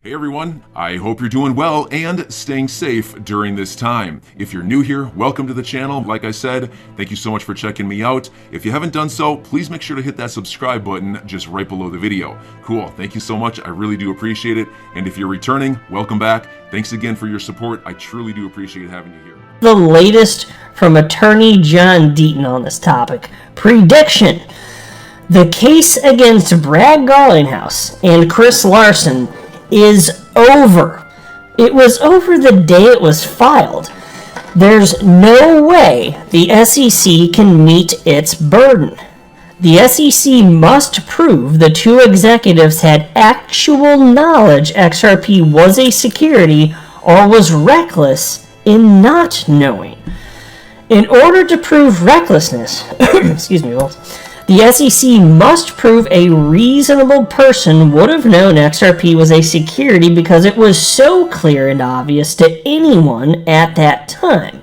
Hey everyone, I hope you're doing well and staying safe during this time. If you're new here, welcome to the channel. Like I said, thank you so much for checking me out. If you haven't done so, please make sure to hit that subscribe button just right below the video. Cool, thank you so much. I really do appreciate it. And if you're returning, welcome back. Thanks again for your support. I truly do appreciate having you here. The latest from attorney John Deaton on this topic. Prediction. The case against Brad Garlinghouse and Chris Larson is over. It was over the day it was filed. There's no way the SEC can meet its burden. The SEC must prove the two executives had actual knowledge XRP was a security or was reckless in not knowing. In order to prove recklessness, the SEC must prove a reasonable person would have known XRP was a security because it was so clear and obvious to anyone at that time.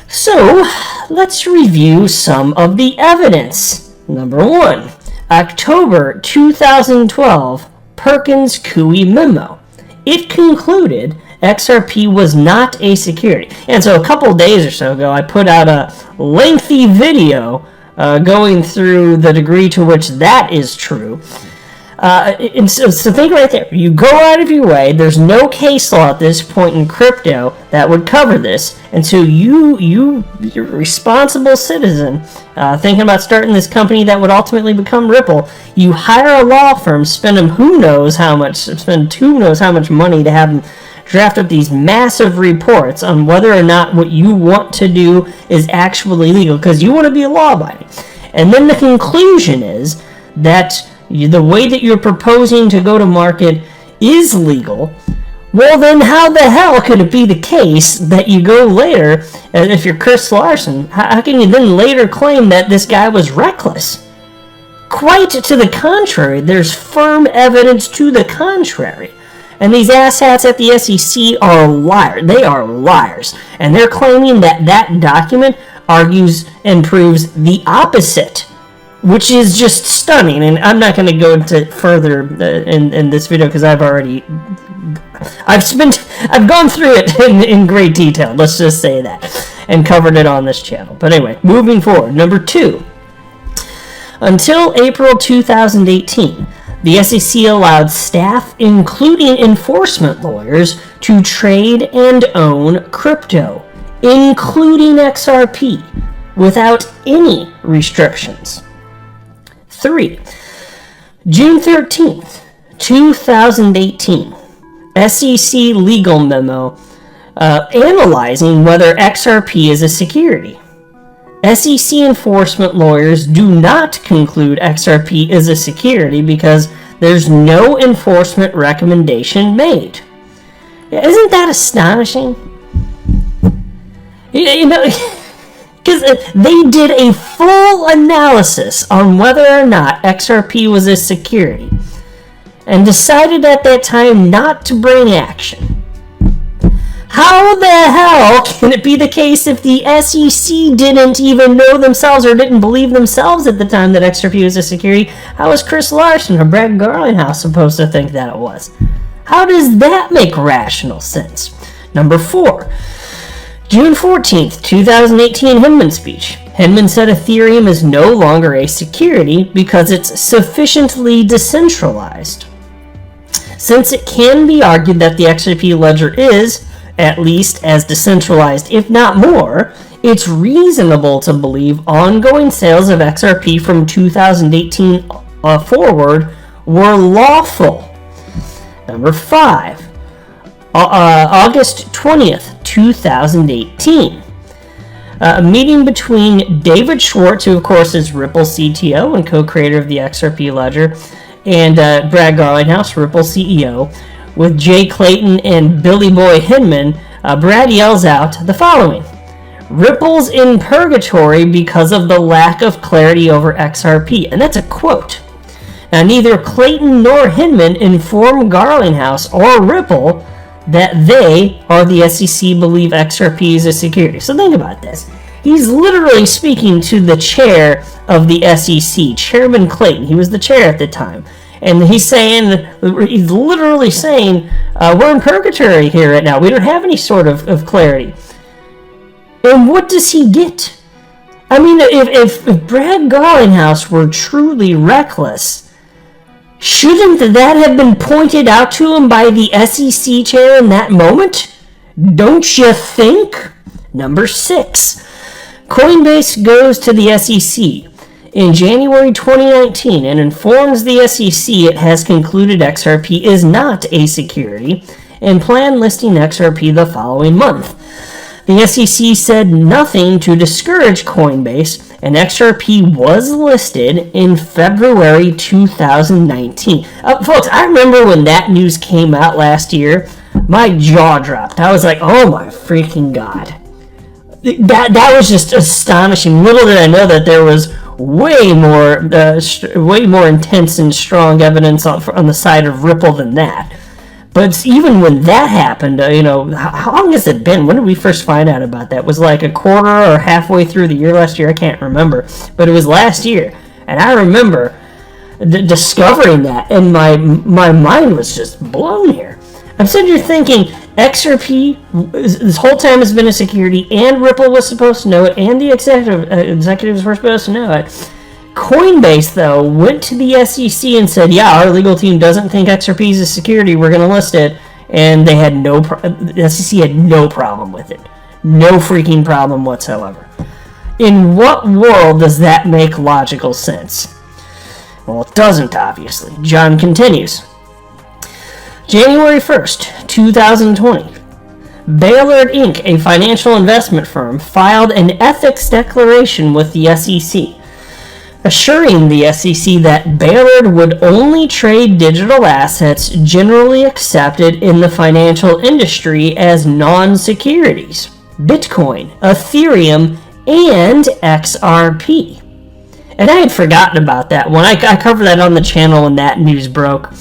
So, let's review some of the evidence. Number 1, October 2012 Perkins Coie memo. It concluded XRP was not a security. And so a couple days or so ago, I put out a lengthy video going through the degree to which that is true. And so think right there. You go out of your way. There's no case law at this point in crypto that would cover this. And so you're a responsible citizen thinking about starting this company that would ultimately become Ripple. You hire a law firm, spend who knows how much money to have them draft up these massive reports on whether or not what you want to do is actually legal, because you want to be law-abiding. And then the conclusion is that the way that you're proposing to go to market is legal. Well, then how the hell could it be the case that you go later, if you're Chris Larson, how can you then later claim that this guy was reckless? Quite to the contrary, there's firm evidence to the contrary. And these asshats at the SEC are liars. They are liars. And they're claiming that that document argues and proves the opposite, which is just stunning. And I'm not going to go into further in this video because I've gone through it in great detail. Let's just say that, and covered it on this channel. But anyway, moving forward. Number 2, until April 2018. The SEC allowed staff, including enforcement lawyers, to trade and own crypto, including XRP, without any restrictions. 3. June 13th, 2018, SEC legal memo analyzing whether XRP is a security. SEC enforcement lawyers do not conclude XRP is a security because there's no enforcement recommendation made. Isn't that astonishing? You know, because they did a full analysis on whether or not XRP was a security and decided at that time not to bring action. How the hell can it be the case if the SEC didn't even know themselves or didn't believe themselves at the time that XRP was a security? How is Chris Larson or Brad Garlinghouse supposed to think that it was? How does that make rational sense? Number 4, June 14th, 2018 Hinman speech. Hinman said Ethereum is no longer a security because it's sufficiently decentralized. Since it can be argued that the XRP ledger is at least as decentralized, if not more, it's reasonable to believe ongoing sales of XRP from 2018 forward were lawful. Number 5, August 20th, 2018. A meeting between David Schwartz, who of course is Ripple CTO and co-creator of the XRP ledger, and Brad Garlinghouse, Ripple CEO, with Jay Clayton and Billy Boy Hinman. Brad yells out the following: "Ripple's in purgatory because of the lack of clarity over XRP." And that's a quote. Now, neither Clayton nor Hinman informed Garlinghouse or Ripple that they or the SEC believe XRP is a security. So think about this. He's literally speaking to the chair of the SEC, Chairman Clayton. He was the chair at the time. And he's literally saying, we're in purgatory here right now. We don't have any sort of clarity. And what does he get? I mean, if Brad Garlinghouse were truly reckless, shouldn't that have been pointed out to him by the SEC chair in that moment? Don't you think? Number 6. Coinbase goes to the SEC in January 2019 and informs the SEC it has concluded XRP is not a security and planned listing XRP the following month. The SEC said nothing to discourage Coinbase, and XRP was listed in February 2019. Folks, I remember when that news came out last year, my jaw dropped. I was like, oh my freaking God. That was just astonishing. Little did I know that there was way more intense and strong evidence on the side of Ripple than that. But even when that happened, how long has it been? When did we first find out about that? It was like a quarter or halfway through the year last year? I can't remember. But it was last year. And I remember discovering that, and my mind was just blown here. I'm sitting here thinking, XRP, this whole time has been a security, and Ripple was supposed to know it, and the executives were supposed to know it. Coinbase, though, went to the SEC and said, yeah, our legal team doesn't think XRP is a security, we're going to list it. And they had the SEC had no problem with it. No freaking problem whatsoever. In what world does that make logical sense? Well, it doesn't, obviously. John continues. January 1st, 2020. Ballard Inc., a financial investment firm, filed an ethics declaration with the SEC, assuring the SEC that Ballard would only trade digital assets generally accepted in the financial industry as non-securities: Bitcoin, Ethereum, and XRP. And I had forgotten about that one. I covered that on the channel when that news broke.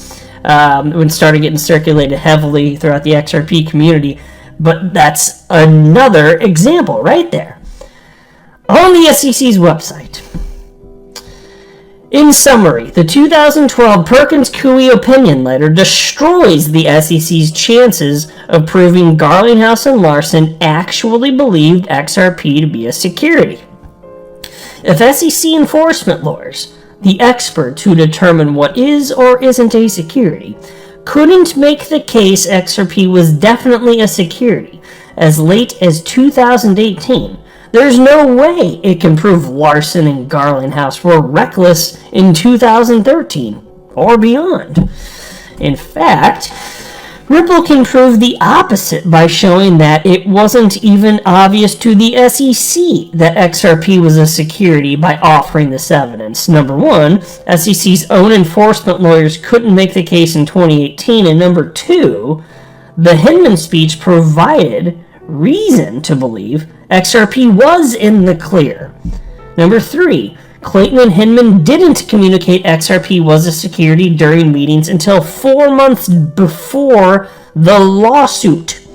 When it started getting circulated heavily throughout the XRP community. But that's another example right there. On the SEC's website. In summary, the 2012 Perkins-Coie opinion letter destroys the SEC's chances of proving Garlinghouse and Larson actually believed XRP to be a security. If SEC enforcement lawyers, the experts who determine what is or isn't a security, couldn't make the case XRP was definitely a security as late as 2018, there's no way it can prove Larson and Garlinghouse were reckless in 2013 or beyond. In fact, Ripple can prove the opposite by showing that it wasn't even obvious to the SEC that XRP was a security by offering this evidence. Number one, SEC's own enforcement lawyers couldn't make the case in 2018, and number two, the Hinman speech provided reason to believe XRP was in the clear. Number three, Clayton and Hinman didn't communicate XRP was a security during meetings until 4 months before the lawsuit.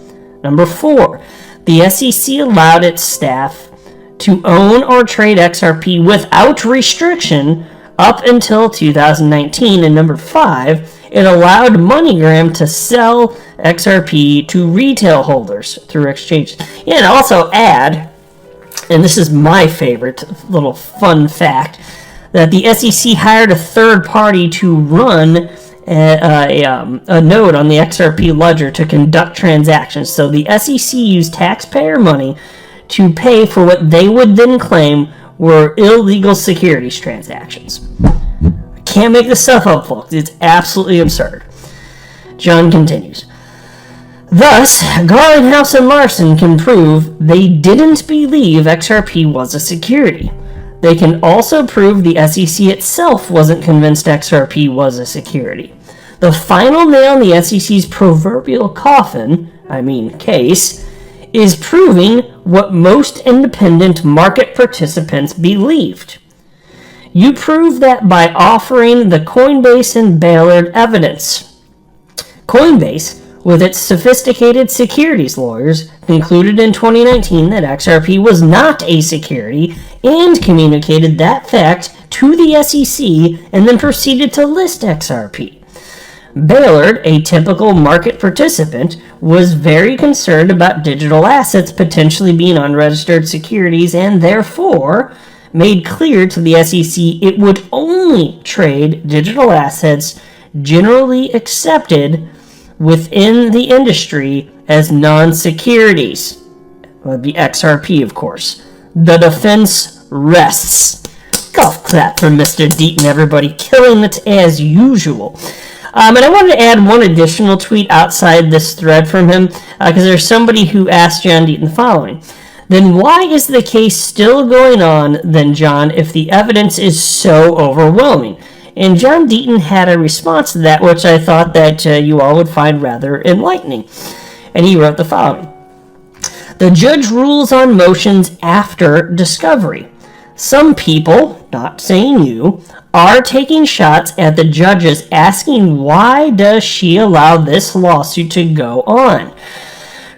Number four, the SEC allowed its staff to own or trade XRP without restriction up until 2019. And number five, it allowed MoneyGram to sell XRP to retail holders through exchanges. And also add, and this is my favorite little fun fact, that the SEC hired a third party to run a node on the XRP ledger to conduct transactions. So the SEC used taxpayer money to pay for what they would then claim were illegal securities transactions. I can't make this stuff up, folks. It's absolutely absurd. John continues. Thus, Garlinghouse and Larson can prove they didn't believe XRP was a security. They can also prove the SEC itself wasn't convinced XRP was a security. The final nail in the SEC's proverbial coffin, case, is proving what most independent market participants believed. You prove that by offering the Coinbase and Ballard evidence. Coinbase with its sophisticated securities lawyers, concluded in 2019 that XRP was not a security and communicated that fact to the SEC and then proceeded to list XRP. Baylord, a typical market participant, was very concerned about digital assets potentially being unregistered securities and therefore made clear to the SEC it would only trade digital assets generally accepted within the industry as non-securities. That would be XRP, of course. The defense rests. Golf clap for Mr. Deaton, everybody. Killing it as usual. And I wanted to add one additional tweet outside this thread from him, because there's somebody who asked John Deaton the following. Then why is the case still going on, then, John, if the evidence is so overwhelming? And John Deaton had a response to that, which I thought that you all would find rather enlightening. And he wrote the following. The judge rules on motions after discovery. Some people, not saying you, are taking shots at the judges asking why does she allow this lawsuit to go on.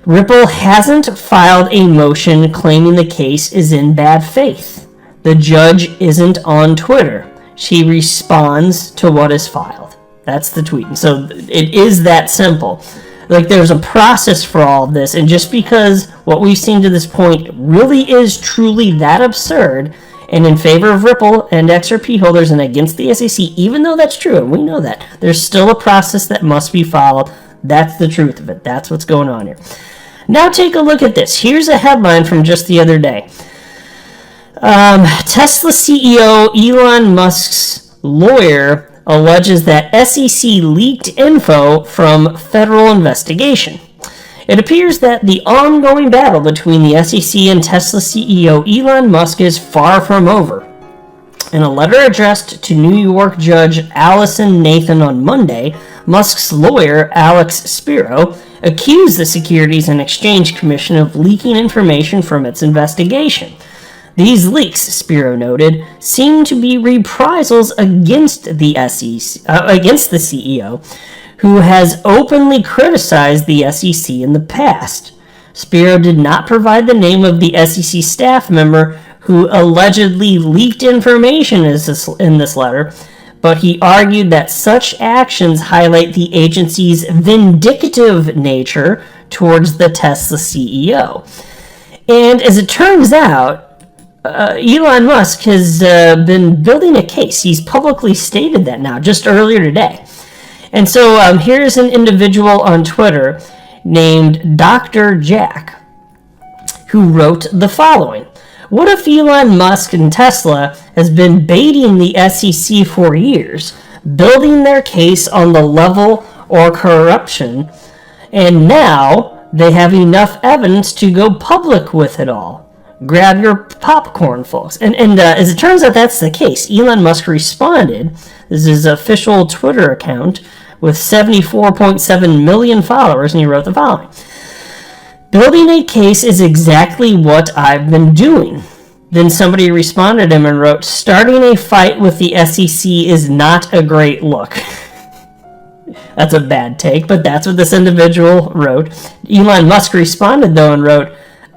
Ripple hasn't filed a motion claiming the case is in bad faith. The judge isn't on Twitter. She responds to what is filed. That's the tweet. And so it is that simple. Like, there's a process for all of this, and just because what we've seen to this point really is truly that absurd and in favor of Ripple and XRP holders and against the SEC, even though that's true, and we know that, there's still a process that must be followed. That's the truth of it. That's what's going on here. Now take a look at this. Here's a headline from just the other day. Tesla CEO Elon Musk's lawyer alleges that SEC leaked info from federal investigation. It appears that the ongoing battle between the SEC and Tesla CEO Elon Musk is far from over. In a letter addressed to New York Judge Allison Nathan on Monday, Musk's lawyer, Alex Spiro, accused the Securities and Exchange Commission of leaking information from its investigation. These leaks, Spiro noted, seem to be reprisals against the CEO, who has openly criticized the SEC in the past. Spiro did not provide the name of the SEC staff member who allegedly leaked information in this letter, but he argued that such actions highlight the agency's vindictive nature towards the Tesla CEO. And as it turns out, Elon Musk has been building a case. He's publicly stated that now, just earlier today. And so here's an individual on Twitter named Dr. Jack, who wrote the following. What if Elon Musk and Tesla has been baiting the SEC for years, building their case on the level or corruption, and now they have enough evidence to go public with it all? Grab your popcorn, folks. And as it turns out, that's the case. Elon Musk responded. This is his official Twitter account with 74.7 million followers, and he wrote the following. Building a case is exactly what I've been doing. Then somebody responded to him and wrote, starting a fight with the SEC is not a great look. That's a bad take, but that's what this individual wrote. Elon Musk responded, though, and wrote,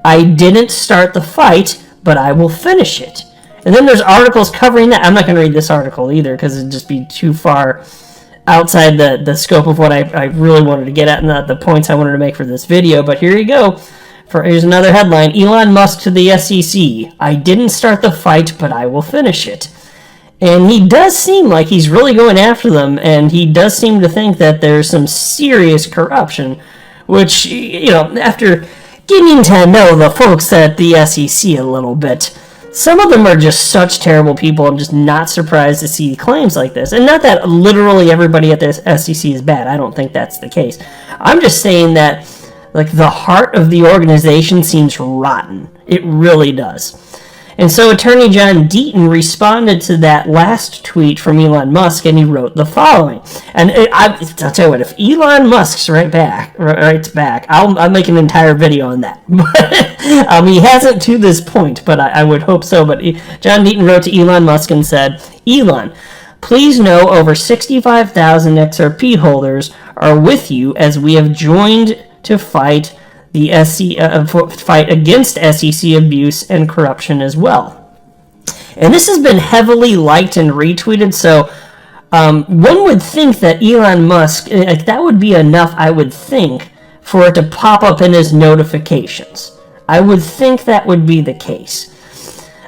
I didn't start the fight, but I will finish it. And then there's articles covering that. I'm not going to read this article either because it'd just be too far outside the scope of what I really wanted to get at and the points I wanted to make for this video. But here you go. Here's another headline. Elon Musk to the SEC. I didn't start the fight, but I will finish it. And he does seem like he's really going after them, and he does seem to think that there's some serious corruption, which, you know, after getting to know the folks at the SEC a little bit, some of them are just such terrible people. I'm just not surprised to see claims like this. And not that literally everybody at the SEC is bad. I don't think that's the case. I'm just saying that, like, the heart of the organization seems rotten. It really does. And so Attorney John Deaton responded to that last tweet from Elon Musk, and he wrote the following. And I'll tell you what, if Elon Musk's writes back, I'll make an entire video on that. He hasn't to this point, but I would hope so. But John Deaton wrote to Elon Musk and said, Elon, Please know over 65,000 XRP holders are with you as we have joined to fight the fight against SEC abuse and corruption as well. And this has been heavily liked and retweeted, so one would think that Elon Musk, that would be enough, I would think, for it to pop up in his notifications. I would think that would be the case.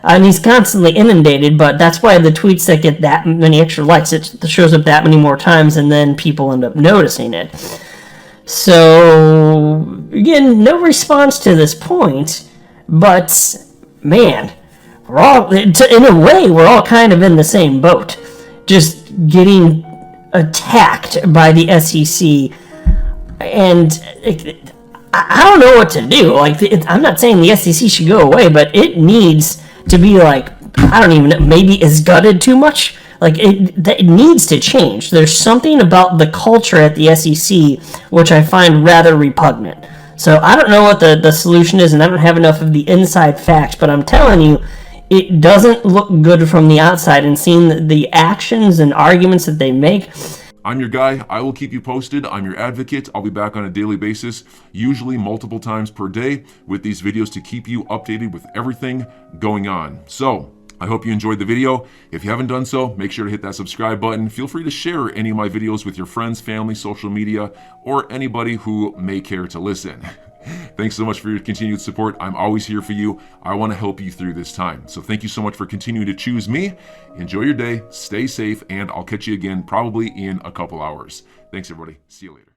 And he's constantly inundated, but that's why the tweets that get that many extra likes, it shows up that many more times, and then people end up noticing it. So, again, no response to this point, but, man, we're all, in a way, we're all kind of in the same boat. Just getting attacked by the SEC, and I don't know what to do. Like, I'm not saying the SEC should go away, but it needs to be like, I don't even know, maybe is gutted too much. Like, it needs to change. There's something about the culture at the SEC which I find rather repugnant. So I don't know what the solution is, and I don't have enough of the inside facts, but I'm telling you, it doesn't look good from the outside, and seeing the actions and arguments that they make. I'm your guy. I will keep you posted. I'm your advocate. I'll be back on a daily basis, usually multiple times per day, with these videos to keep you updated with everything going on. So, I hope you enjoyed the video. If you haven't done so, make sure to hit that subscribe button. Feel free to share any of my videos with your friends, family, social media, or anybody who may care to listen. Thanks so much for your continued support. I'm always here for you. I want to help you through this time. So thank you so much for continuing to choose me. Enjoy your day, stay safe, and I'll catch you again probably in a couple hours. Thanks, everybody. See you later.